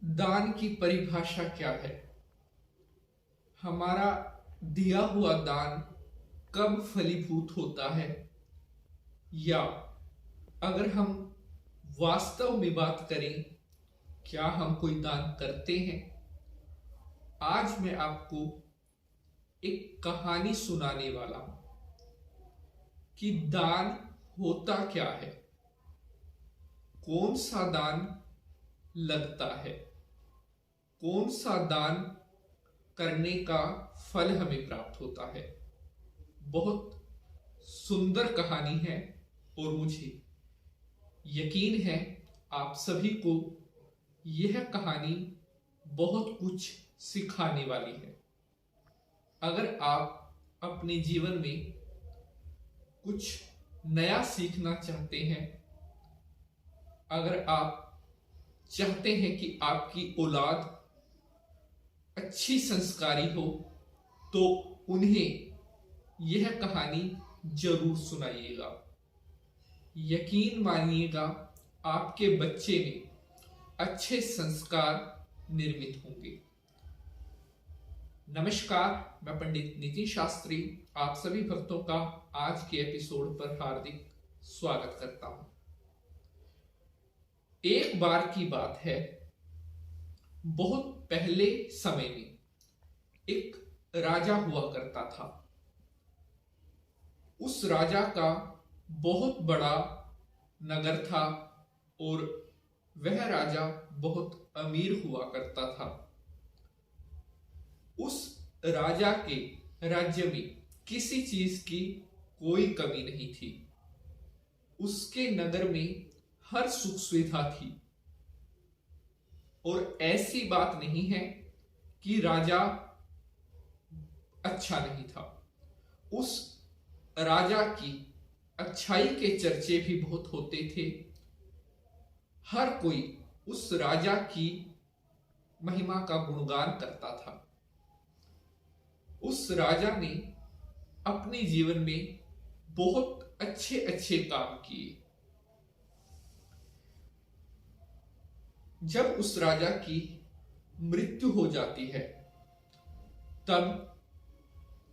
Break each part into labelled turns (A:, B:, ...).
A: दान की परिभाषा क्या है? हमारा दिया हुआ दान कब फलीभूत होता है? या अगर हम वास्तव में बात करें, क्या हम कोई दान करते हैं? आज मैं आपको एक कहानी सुनाने वाला हूं कि दान होता क्या है, कौन सा दान लगता है, कौन सा दान करने का फल हमें प्राप्त होता है। बहुत सुंदर कहानी है और मुझे यकीन है आप सभी को यह कहानी बहुत कुछ सिखाने वाली है। अगर आप अपने जीवन में कुछ नया सीखना चाहते हैं, अगर आप चाहते हैं कि आपकी औलाद अच्छी संस्कारी हो, तो उन्हें यह कहानी जरूर सुनाइएगा। यकीन मानिएगा आपके बच्चे में अच्छे संस्कार निर्मित होंगे। नमस्कार, मैं पंडित नितिन शास्त्री आप सभी भक्तों का आज के एपिसोड पर हार्दिक स्वागत करता हूं। एक बार की बात है, बहुत पहले समय में एक राजा हुआ करता था। उस राजा का बहुत बड़ा नगर था और वह राजा बहुत अमीर हुआ करता था। उस राजा के राज्य में किसी चीज की कोई कमी नहीं थी। उसके नगर में हर सुख सुविधा थी और ऐसी बात नहीं है कि राजा अच्छा नहीं था। उस राजा की अच्छाई के चर्चे भी बहुत होते थे। हर कोई उस राजा की महिमा का गुणगान करता था। उस राजा ने अपने जीवन में बहुत अच्छे अच्छे काम किए। जब उस राजा की मृत्यु हो जाती है, तब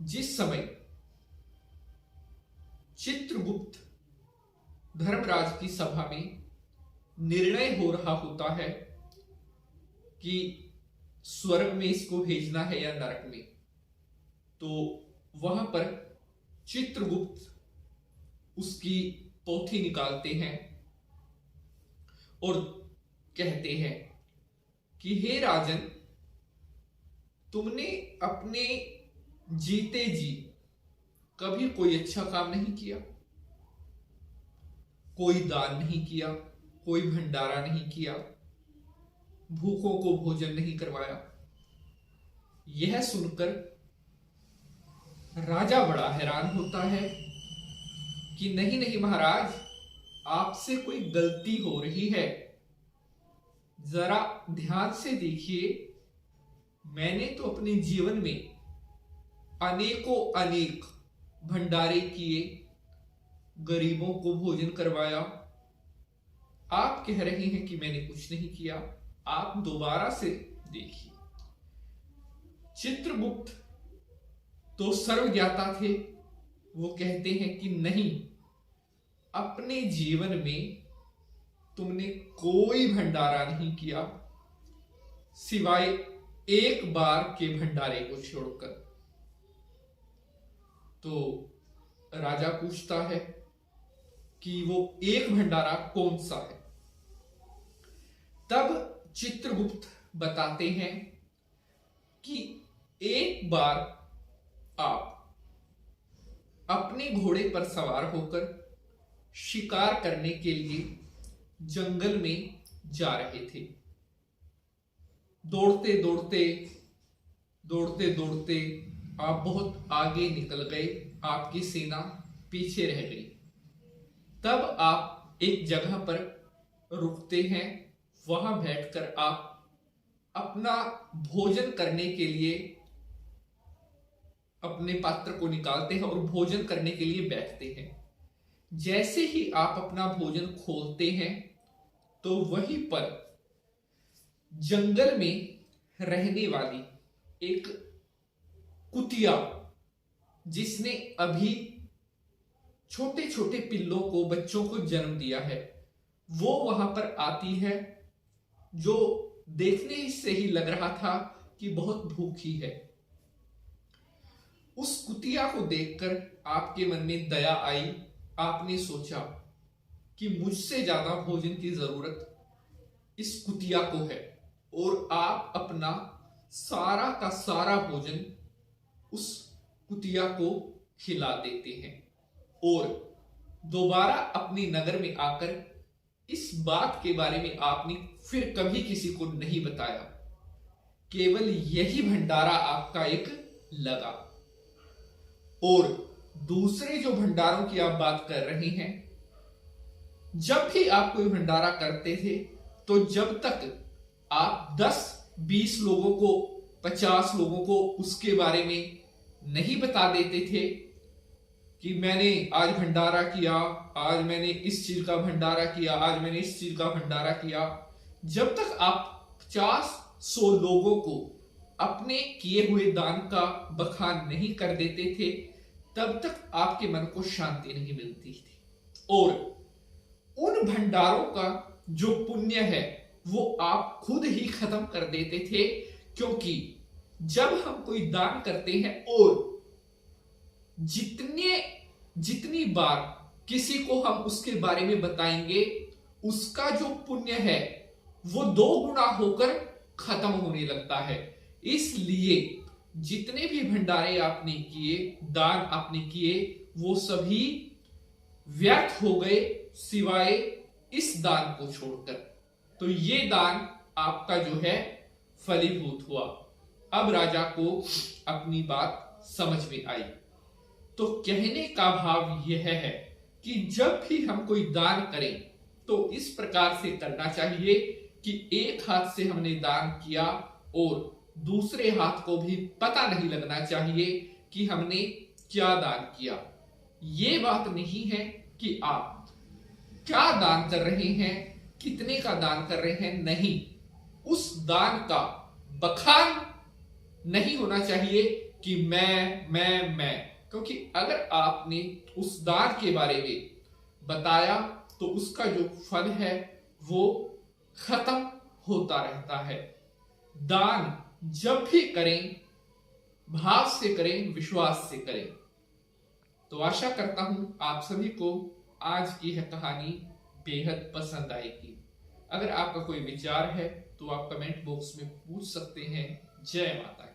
A: जिस समय चित्रगुप्त धर्मराज की सभा में निर्णय हो रहा होता है कि स्वर्ग में इसको भेजना है या नरक में, तो वहां पर चित्रगुप्त उसकी पोथी निकालते हैं और कहते हैं कि हे राजन, तुमने अपने जीते जी कभी कोई अच्छा काम नहीं किया, कोई दान नहीं किया, कोई भंडारा नहीं किया, भूखों को भोजन नहीं करवाया। यह सुनकर राजा बड़ा हैरान होता है कि नहीं नहीं महाराज, आपसे कोई गलती हो रही है। जरा ध्यान से देखिए, मैंने तो अपने जीवन में अनेकों अनेक भंडारे किए, गरीबों को भोजन करवाया। आप कह रहे हैं कि मैंने कुछ नहीं किया। आप दोबारा से देखिए। चित्रगुप्त तो सर्वज्ञाता थे। वो कहते हैं कि नहीं, अपने जीवन में तुमने कोई भंडारा नहीं किया, सिवाय एक बार के भंडारे को छोड़कर। तो राजा पूछता है कि वो एक भंडारा कौन सा है। तब चित्रगुप्त बताते हैं कि एक बार आप अपने घोड़े पर सवार होकर शिकार करने के लिए जंगल में जा रहे थे। दौड़ते दौड़ते दौड़ते दौड़ते आप बहुत आगे निकल गए, आपकी सेना पीछे रह गई। तब आप एक जगह पर रुकते हैं। वहां बैठकर आप अपना भोजन करने के लिए अपने पात्र को निकालते हैं और भोजन करने के लिए बैठते हैं। जैसे ही आप अपना भोजन खोलते हैं, तो वहीं पर जंगल में रहने वाली एक कुतिया, जिसने अभी छोटे छोटे पिल्लों को, बच्चों को जन्म दिया है, वो वहां पर आती है, जो देखने से ही लग रहा था कि बहुत भूखी है। उस कुतिया को देखकर आपके मन में दया आई। आपने सोचा कि मुझसे ज्यादा भोजन की जरूरत इस कुतिया को है, और आप अपना सारा का सारा भोजन उस कुतिया को खिला देते हैं, और दोबारा अपने नगर में आकर इस बात के बारे में आपने फिर कभी किसी को नहीं बताया। केवल यही भंडारा आपका एक लगा। और दूसरे जो भंडारों की आप बात कर रहे हैं, जब भी आप कोई भंडारा करते थे, तो जब तक आप 10-20 लोगों को, 50 लोगों को उसके बारे में नहीं बता देते थे कि मैंने आज भंडारा किया, आज मैंने इस चीज का भंडारा किया, आज मैंने इस चीज का भंडारा किया, जब तक आप 50-100 लोगों को अपने किए हुए दान का बखान नहीं कर देते थे, तब तक आपके मन को शांति नहीं मिलती थी। और उन भंडारों का जो पुण्य है वो आप खुद ही खत्म कर देते थे, क्योंकि जब हम कोई दान करते हैं और जितनी बार किसी को हम उसके बारे में बताएंगे, उसका जो पुण्य है वो 2 गुना होकर खत्म होने लगता है। इसलिए जितने भी भंडारे आपने किए, दान आपने किए, वो सभी व्यर्थ हो गए, सिवाय इस दान को छोड़कर। तो ये दान आपका जो है फलीभूत हुआ। अब राजा को अपनी बात समझ में आई। तो कहने का भाव यह है कि जब भी हम कोई दान करें तो इस प्रकार से करना चाहिए कि एक हाथ से हमने दान किया और दूसरे हाथ को भी पता नहीं लगना चाहिए कि हमने क्या दान किया। ये बात नहीं है कि आप क्या दान कर रहे हैं, कितने का दान कर रहे हैं, नहीं, उस दान का बखान नहीं होना चाहिए कि मैं, क्योंकि अगर आपने उस दान के बारे में बताया तो उसका जो फल है वो खत्म होता रहता है। दान जब भी करें, भाव से करें, विश्वास से करें। तो आशा करता हूं आप सभी को आज की यह कहानी बेहद पसंद आएगी। अगर आपका कोई विचार है तो आप कमेंट बॉक्स में पूछ सकते हैं। जय माता।